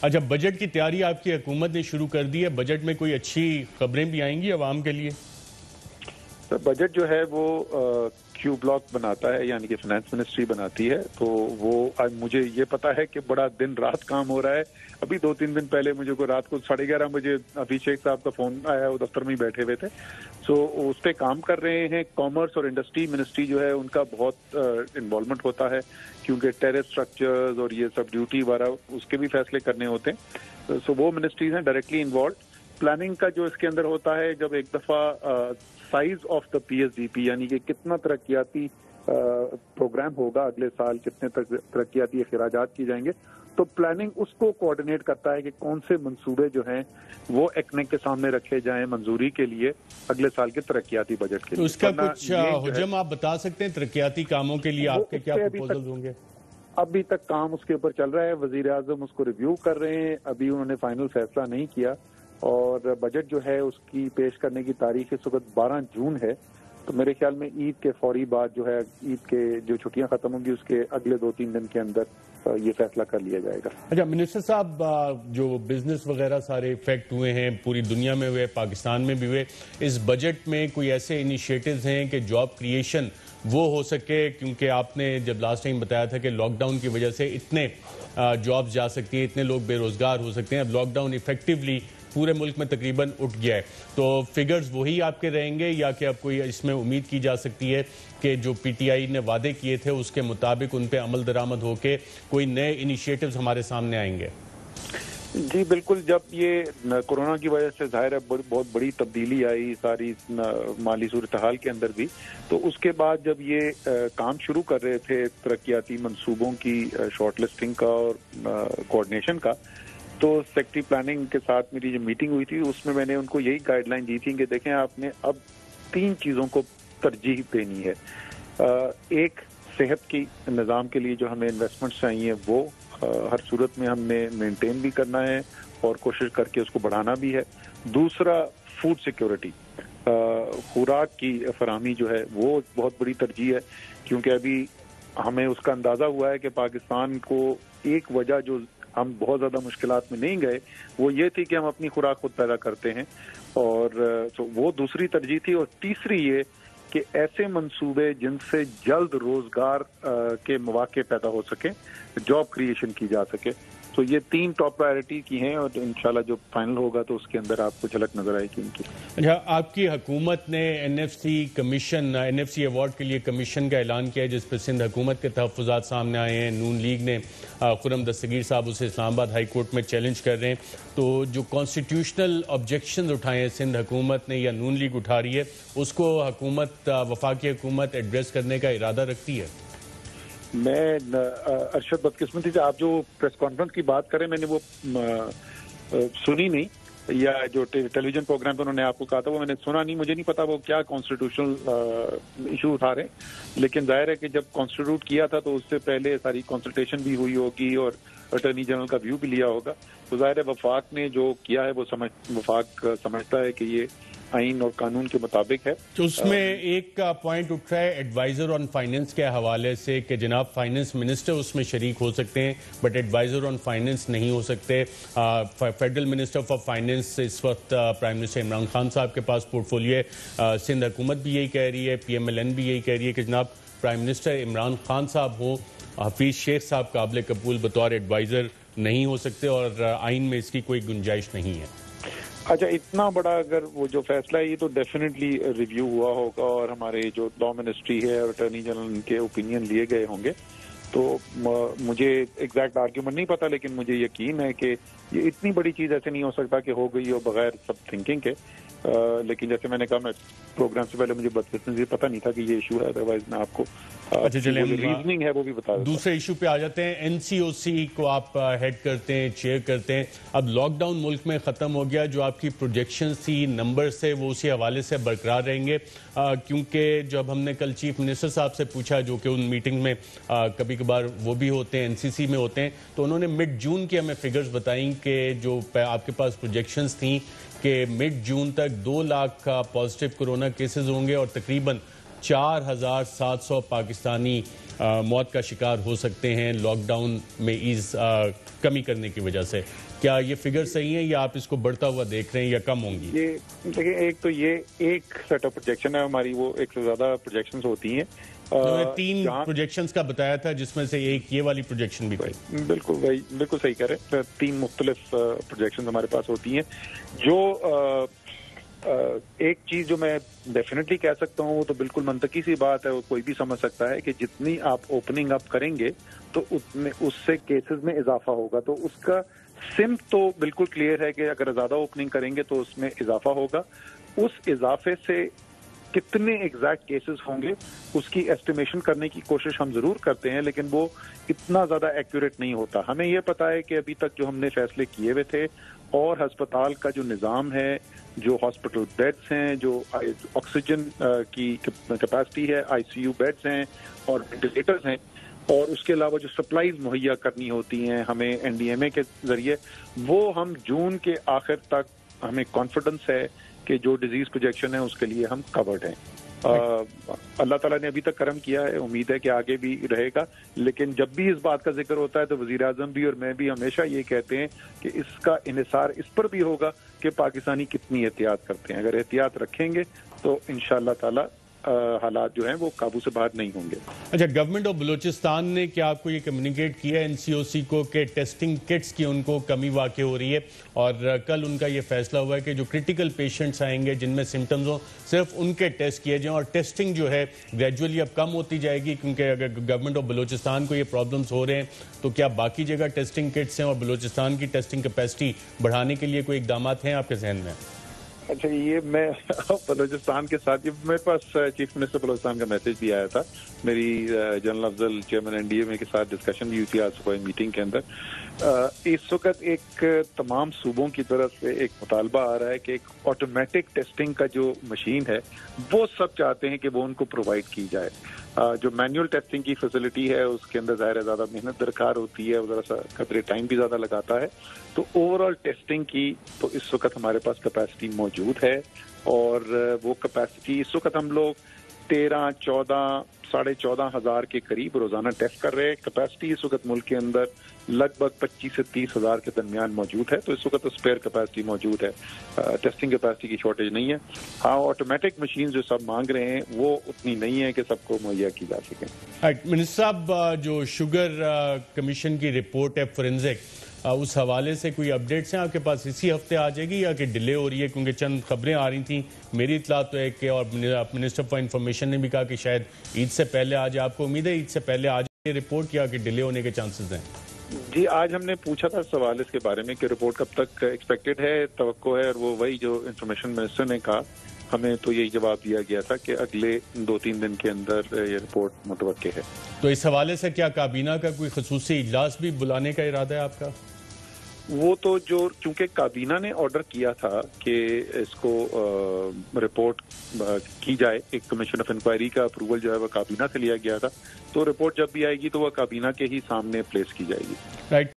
اچھا، بجٹ کی تیاری آپ کی حکومت نے شروع کر دی ہے، بجٹ میں کوئی اچھی خبریں بھی آئیں گی عوام کے لیے؟ بجٹ جو ہے وہ کیو بلاک بناتا ہے، یعنی کہ فائنانس منسٹری بناتی ہے، تو وہ مجھے یہ پتا ہے کہ بڑا دن رات کام ہو رہا ہے۔ ابھی 2-3 دن پہلے مجھے کو رات کو 11:30 بجے ابھیشیک صاحب کا فون آیا، وہ دفتر میں ہی بیٹھے ہوئے تھے، سو اس پہ کام کر رہے ہیں۔ کامرس اور انڈسٹری منسٹری جو ہے ان کا بہت انوالومنٹ ہوتا ہے، کیونکہ ٹیرف سٹرکچرز اور یہ سب ڈیوٹی وغیرہ اس کے بھی فیصلے کرنے ہوتے ہیں، سو وہ منسٹریز ہیں ڈائریکٹلی انوالوڈ۔ پلاننگ کا جو اس کے اندر ہوتا ہے، جب ایک دفعہ size of the P S D P, یعنی کہ کتنا ترقیاتی پروگرام ہوگا اگلے سال، کتنے ترقیاتی اخراجات کی جائیں گے، تو پلاننگ اس کو کوآرڈینیٹ کرتا ہے کہ کون سے منصوبے جو ہیں وہ ایکنیک کے سامنے رکھے جائیں منظوری کے لیے اگلے سال کے ترقیاتی بجٹ کے لیے۔ اس کا کچھ حجم آپ بتا سکتے ہیں ترقیاتی کاموں کے لیے آپ کے کیا پروپوزل ہوں گے؟ ابھی تک کام اس کے اوپر چل رہا ہے، وزیر اعظم اس کو ریویو کر رہے ہیں، ابھی انہوں نے فائنل فیصلہ نہیں کیا، اور بجٹ جو ہے اس کی پیش کرنے کی تاریخ اس وقت 12 جون ہے، تو میرے خیال میں عید کے فوری بعد جو ہے، عید کے جو چھٹیاں ختم ہوں گی اس کے اگلے 2-3 دن کے اندر یہ فیصلہ کر لیا جائے گا۔ اچھا منسٹر صاحب، جو بزنس وغیرہ سارے افیکٹ ہوئے ہیں، پوری دنیا میں ہوئے، پاکستان میں بھی ہوئے، اس بجٹ میں کوئی ایسے انیشیٹوز ہیں کہ جاب کریشن وہ ہو سکے؟ کیونکہ آپ نے جب لاسٹ ٹائم بتایا تھا کہ لاک ڈاؤن کی وجہ سے اتنے جابز جا سکتی ہیں، اتنے لوگ بے روزگار ہو سکتے ہیں، اب لاک ڈاؤن ایفیکٹولی پورے ملک میں تقریباً اٹھ گیا ہے، تو فگرز وہی آپ کے رہیں گے یا کہ اب کوئی اس میں امید کی جا سکتی ہے کہ جو پی ٹی آئی نے وعدے کیے تھے اس کے مطابق ان پہ عمل درآمد ہو کے کوئی نئے انیشیٹوز ہمارے سامنے آئیں گے؟ جی بالکل، جب یہ کورونا کی وجہ سے ظاہر ہے بہت بڑی تبدیلی آئی ساری مالی صورتحال کے اندر بھی، تو اس کے بعد جب یہ کام شروع کر رہے تھے ترقیاتی منصوبوں کی شارٹ لسٹنگ کا اور کوآرڈینیشن کا، تو سیکٹری پلاننگ کے ساتھ میری جو میٹنگ ہوئی تھی اس میں میں نے ان کو یہی گائیڈ لائن دی تھی کہ دیکھیں آپ نے اب 3 چیزوں کو ترجیح دینی ہے۔ ایک، صحت کی نظام کے لیے جو ہمیں انویسٹمنٹس چاہیے وہ ہر صورت میں ہم نے مینٹین بھی کرنا ہے اور کوشش کر کے اس کو بڑھانا بھی ہے۔ دوسرا، فوڈ سیکیورٹی، خوراک کی فراہمی جو ہے وہ بہت بڑی ترجیح ہے، کیونکہ ابھی ہمیں اس کا اندازہ ہوا ہے کہ پاکستان کو ایک وجہ جو ہم بہت زیادہ مشکلات میں نہیں گئے وہ یہ تھی کہ ہم اپنی خوراک خود پیدا کرتے ہیں، اور وہ دوسری ترجیح تھی۔ اور تیسری یہ کہ ایسے منصوبے جن سے جلد روزگار کے مواقع پیدا ہو سکیں، جاب کریشن کی جا سکے، تو یہ 3 ٹاپ پرائرٹی کی ہیں، اور انشاءاللہ جو فائنل ہوگا تو اس کے اندر آپ کو جھلک نظر آئے گی ان کی۔ اچھا، آپ کی حکومت نے این ایف سی ایوارڈ کے لیے کمیشن کا اعلان کیا ہے جس پہ سندھ حکومت کے تحفظات سامنے آئے ہیں، نون لیگ نے خرم دستگیر صاحب اسے اسلام آباد ہائی کورٹ میں چیلنج کر رہے ہیں، تو جو کانسٹیٹیوشنل آبجیکشنز اٹھائے ہیں سندھ حکومت نے یا نون لیگ اٹھا رہی ہے، اس کو وفاقی حکومت ایڈریس کرنے کا ارادہ رکھتی ہے؟ میں ارشد بدقسمتی سے آپ جو پریس کانفرنس کی بات کریں میں نے وہ سنی نہیں، یا جو ٹیلی ویژن پروگرام پہ انہوں نے آپ کو کہا تھا وہ میں نے سنا نہیں، مجھے نہیں پتا وہ کیا کانسٹیٹیوشنل ایشو اٹھا رہے ہیں، لیکن ظاہر ہے کہ جب کانسٹیٹیوٹ کیا تھا تو اس سے پہلے ساری کنسلٹیشن بھی ہوئی ہوگی اور اٹارنی جنرل کا ویو بھی لیا ہوگا، تو ظاہر ہے وفاق نے جو کیا ہے وہ وفاق سمجھتا ہے کہ یہ آئین اور قانون کے مطابق ہے۔ تو اس میں ایک پوائنٹ اٹھ رہا ہے ایڈوائزر آن فائننس کے حوالے سے کہ جناب فائننس منسٹر اس میں شریک ہو سکتے ہیں بٹ ایڈوائزر آن فائننس نہیں ہو سکتے۔ فیڈرل منسٹر فار فائننس اس وقت پرائم منسٹر عمران خان صاحب کے پاس پورٹ فولیو ہے، سندھ حکومت بھی یہی کہہ رہی ہے، پی ایم ایل این بھی یہی کہہ رہی ہے کہ جناب پرائم منسٹر عمران خان صاحب ہوں، حفیظ شیخ صاحب قابل قبول بطور ایڈوائزر نہیں ہو سکتے اور آئین میں اس کی کوئی گنجائش نہیں ہے۔ اچھا، اتنا بڑا اگر وہ جو فیصلہ ہے یہ تو ڈیفینیٹلی ریویو ہوا ہوگا اور ہمارے جو لا منسٹری ہے اور اٹارنی جنرل کے اوپینین لیے گئے ہوں گے، تو مجھے ایگزیکٹ آرگیومنٹ نہیں پتا، لیکن مجھے یقین ہے کہ یہ اتنی بڑی چیز ایسے نہیں ہو سکتا کہ ہو گئی ہو بغیر سب تھنکنگ کے، لیکن جیسے میں نے کہا میں پروگرام سے پہلے مجھے بدقسمتی سے پتہ نہیں تھا کہ یہ ایشو ہے، ادروائز میں آپ کو ریزننگ ہے وہ بھی بتا دوں۔ دوسرے ایشو پہ آ جاتے ہیں، این سی او سی کو آپ ہیڈ کرتے ہیں، چیئر کرتے ہیں، اب لاک ڈاؤن ملک میں ختم ہو گیا، جو آپ کی پروجیکشنز تھی نمبر سے وہ اسی حوالے سے برقرار رہیں گے، کیونکہ جب ہم نے کل چیف منسٹر صاحب سے پوچھا جو کہ ان میٹنگ میں کبھی کبھار وہ بھی ہوتے ہیں این سی سی میں ہوتے ہیں، تو انہوں نے مڈ جون کی ہمیں فگرز بتائیں کہ جو آپ کے پاس پروجیکشنز تھیں کہ مڈ جون تک 2 لاکھ کا پازیٹیو کرونا کیسز ہوں گے اور تقریباً 4700 پاکستانی موت کا شکار ہو سکتے ہیں لاک ڈاؤن میں ایز کمی کرنے کی وجہ سے. کیا یہ فگر صحیح ہے یا آپ اس کو بڑھتا ہوا دیکھ رہے ہیں یا کم ہوں گی؟ یہ دیکھیں، ایک تو یہ ایک سیٹ آف پروجیکشن ہے ہماری، وہ ایک سے زیادہ پروجیکشنز ہوتی ہیں. 3 پروجیکشنز کا بتایا تھا جس میں سے ایک یہ والی پروجیکشن بھی تھی. بالکل صحیح کہہ رہے ہیں. 3 مختلف پروجیکشنز ہمارے پاس ہوتی ہیں. جو ایک چیز جو میں ڈیفینیٹلی کہہ سکتا ہوں، وہ تو بالکل منطقی سی بات ہے، وہ کوئی بھی سمجھ سکتا ہے کہ جتنی آپ اوپننگ اپ کریں گے تو اس سے کیسز میں اضافہ ہوگا. تو اس کا سمت تو بالکل کلیئر ہے کہ اگر زیادہ اوپننگ کریں گے تو اس میں اضافہ ہوگا. اس اضافے سے کتنے ایگزیکٹ کیسز ہوں گے اس کی ایسٹیمیشن کرنے کی کوشش ہم ضرور کرتے ہیں، لیکن وہ اتنا زیادہ ایکوریٹ نہیں ہوتا. ہمیں یہ پتا ہے کہ ابھی تک جو ہم نے فیصلے کیے ہوئے تھے اور ہسپتال کا جو نظام ہے، جو ہاسپٹل بیڈز ہیں، جو آکسیجن کی کیپیسٹی ہے، آئی سی یو بیڈز ہیں اور وینٹیلیٹرز ہیں، اور اس کے علاوہ جو سپلائیز مہیا کرنی ہوتی ہیں ہمیں این ڈی ایم اے کے ذریعے، وہ ہم جون کے آخر تک ہمیں کانفیڈنس ہے کہ جو ڈیزیز پروجیکشن ہے اس کے لیے ہم کورڈ ہیں. اللہ تعالیٰ نے ابھی تک کرم کیا ہے، امید ہے کہ آگے بھی رہے گا. لیکن جب بھی اس بات کا ذکر ہوتا ہے تو وزیر اعظم بھی اور میں بھی ہمیشہ یہ کہتے ہیں کہ اس کا انحصار اس پر بھی ہوگا کہ پاکستانی کتنی احتیاط کرتے ہیں. اگر احتیاط رکھیں گے تو انشاءاللہ تعالیٰ حالات جو ہیں وہ قابو سے باہر نہیں ہوں گے. اچھا، گورنمنٹ آف بلوچستان نے کیا آپ کو یہ کمیونیکیٹ کیا ہے این سی او سی کو کہ ٹیسٹنگ کٹس کی ان کو کمی واقع ہو رہی ہے، اور کل ان کا یہ فیصلہ ہوا ہے کہ جو کرٹیکل پیشنٹس آئیں گے جن میں سمٹمز ہوں صرف ان کے ٹیسٹ کیے جائیں، اور ٹیسٹنگ جو ہے گریجولی اب کم ہوتی جائے گی، کیونکہ اگر گورنمنٹ آف بلوچستان کو یہ پرابلمس ہو رہے ہیں تو کیا باقی جگہ ٹیسٹنگ کٹس ہیں اور بلوچستان کی ٹیسٹنگ کیپیسٹی بڑھانے کے لیے کوئی اقدامات ہیں آپ کے ذہن میں؟ اچھا، یہ میں بلوچستان کے ساتھ، میرے پاس چیف منسٹر بلوچستان کا میسج بھی آیا تھا. میری جنرل افضل چیئرمین این ڈی ایم اے کے ساتھ ڈسکشن بھی ہوئی تھی آج صبح میٹنگ کے اندر. اس وقت ایک تمام صوبوں کی طرف سے ایک مطالبہ آ رہا ہے کہ ایک آٹومیٹک ٹیسٹنگ کا جو مشین ہے وہ سب چاہتے ہیں کہ وہ ان کو پرووائڈ کی جائے. جو مینول ٹیسٹنگ کی فیسلٹی ہے اس کے اندر ظاہر زیادہ محنت درکار ہوتی ہے، ذرا سا قدرے ٹائم بھی زیادہ لگاتا ہے. تو اوور آل ٹیسٹنگ کی تو اس وقت ہمارے پاس کیپیسٹی موجود ہے، اور وہ کیپیسٹی اس وقت ہم لوگ 13-14 ہزار کے قریب روزانہ ٹیسٹ کر رہے ہیں. کیپیسٹی اس وقت ملک کے اندر لگ بھگ 25 سے 30 ہزار کے درمیان موجود ہے. تو اس وقت اسپیئر کیپیسٹی موجود ہے، ٹیسٹنگ کیپیسٹی کی شارٹیج نہیں ہے. ہاں، آٹومیٹک مشین جو سب مانگ رہے ہیں وہ اتنی نہیں ہے کہ سب کو مہیا کی جا سکے. منسٹر صاحب، جو شوگر کمیشن کی رپورٹ ہے فورینزک، اس حوالے سے کوئی اپڈیٹس ہیں آپ کے پاس؟ اسی ہفتے آ جائے گی یا کہ ڈیلے ہو رہی ہے؟ کیونکہ چند خبریں آ رہی تھیں، میری اطلاع تو ہے کہ، اور منسٹر فار انفارمیشن نے بھی کہا کہ شاید عید سے پہلے آ جائے. آپ کو امید ہے عید سے پہلے آ جائے رپورٹ، یا کہ ڈیلے ہونے کے چانسز ہیں؟ جی، آج ہم نے پوچھا تھا سوال اس کے بارے میں کہ رپورٹ کب تک ایکسپیکٹڈ ہے، توقع ہے، اور وہ وہی جو انفارمیشن منسٹر نے کہا، ہمیں تو یہی جواب دیا گیا تھا کہ اگلے 2-3 دن کے اندر یہ رپورٹ متوقع ہے. تو اس حوالے سے کیا کابینہ کا کوئی خصوصی اجلاس بھی بلانے کا ارادہ ہے آپ کا؟ وہ تو چونکہ کابینہ نے آرڈر کیا تھا کہ اس کو رپورٹ کی جائے، ایک کمیشن آف انکوائری کا اپروول جو ہے وہ کابینہ سے لیا گیا تھا. تو رپورٹ جب بھی آئے گی تو وہ کابینہ کے ہی سامنے پلیس کی جائے گی. رائٹ.